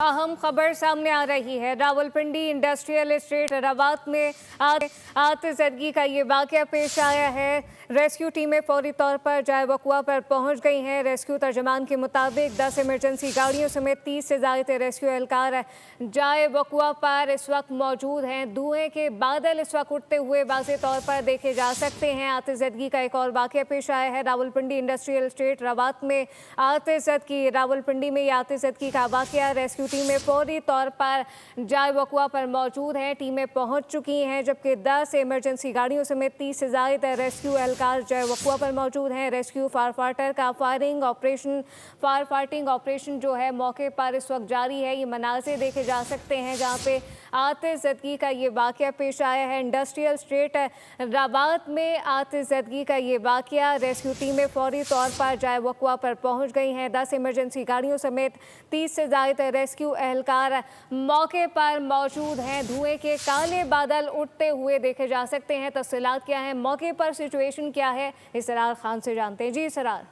अहम खबर सामने आ रही है। रावलपिंडी इंडस्ट्रियल एस्टेट रवात में आतिशदगी का ये वाकया पेश आया है। रेस्क्यू टीमें फौरी तौर पर जाए वकुआ पर पहुंच गई हैं। रेस्क्यू तर्जमान के मुताबिक 10 इमरजेंसी गाड़ियों समेत 30 से ज़ायद रेस्क्यू एहलकार जाए वकुआ पर इस वक्त मौजूद हैं। धुएं के बादल इस वक्त उठते हुए वाज़े तौर पर देखे जा सकते हैं। आतिशदगी का एक और वाकया पेश आया है। रावलपिंडी इंडस्ट्रियल एस्टेट रवात में आतिशदगी। रावलपिंडी में ये आतिशदगी का वाकया। रेस्क्यू टीमें फौरी तौर पर जाए वकुआ पर मौजूद हैं। टीमें पहुंच चुकी हैं, जबकि 10 इमरजेंसी गाड़ियों समेत 30 से ज़ायद रेस्क्यू एहलकार जाए वकुआ पर मौजूद हैं। रेस्क्यू फायर फाइटिंग ऑपरेशन जो है मौके पर इस वक्त जारी है। ये मनाज़िर देखे जा सकते हैं जहाँ पे आतिशदगी का ये वाकया पेश आया है। इंडस्ट्रियल स्टेट रवात में आतिशदगी का ये वाकया। रेस्क्यू टीमें फौरी तौर पर जाए वकुआ पर पहुंच गई हैं। 10 इमरजेंसी गाड़ियों समेत 30 से ज़ायद रेस्क्यू एहलकार मौके पर मौजूद हैं। धुएं के काले बादल उठते हुए देखे जा सकते हैं। तफसीलात क्या है, मौके पर सिचुएशन क्या है, इसरार खान से जानते हैं। जी इसरार।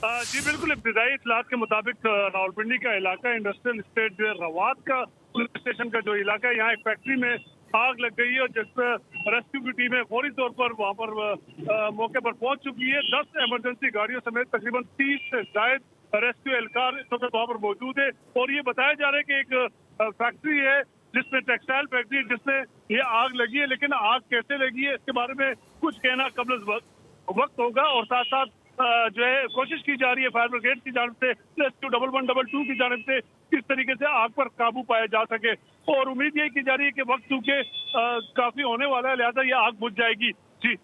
जी बिल्कुल, इब्तिदाई इतलात के मुताबिक रावलपिंडी का इलाका इंडस्ट्रियल स्टेट जो है रवात का पुलिस स्टेशन का जो इलाका है, यहाँ एक फैक्ट्री में आग लग गई है और जिस पर रेस्क्यू की टीमें फौरी तौर पर वहाँ पर मौके पर पहुंच चुकी है। 10 इमरजेंसी गाड़ियों समेत तकरीबन 30 से जायद रेस्क्यू एहलकार इस वक्त वहाँ पर मौजूद है। और ये बताया जा रहा है कि एक फैक्ट्री है जिसमें टेक्सटाइल फैक्ट्री जिसमें ये आग लगी है, लेकिन आग कैसे लगी है इसके बारे में कुछ कहना कब्ल वक्त होगा। और साथ साथ जो है कोशिश की जा रही है फायर ब्रिगेड की जानिब से, रेस्क्यू 1112 की जानिब से किस तरीके से आग पर काबू पाया जा सके। और उम्मीद यही की जा रही है कि वक्त चूंकि काफी होने वाला है, लिहाजा ये आग बुझ जाएगी। जी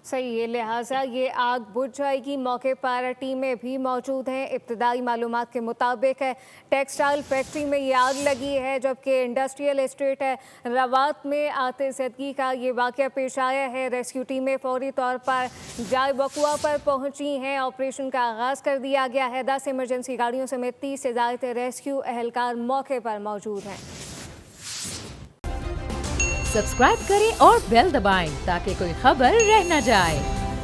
सही है, लिहाजा ये आग बुझ जाएगी। मौके पर टीमें भी मौजूद हैं। इब्तिदाई मालूमात के मुताबिक टेक्सटाइल फैक्ट्री में ये आग लगी है, जबकि इंडस्ट्रियल एस्टेट रवात में आतिशदगी का ये वाकया पेश आया है। रेस्क्यू टीमें फौरी तौर पर जाए वकुआ पर पहुंची हैं। ऑपरेशन का आगाज़ कर दिया गया है। 10 इमरजेंसी गाड़ियों समेत 30 से ज़्यादा रेस्क्यू एहलकार मौके पर मौजूद हैं। सब्सक्राइब करें और बेल दबाएं ताकि कोई खबर रह न जाए।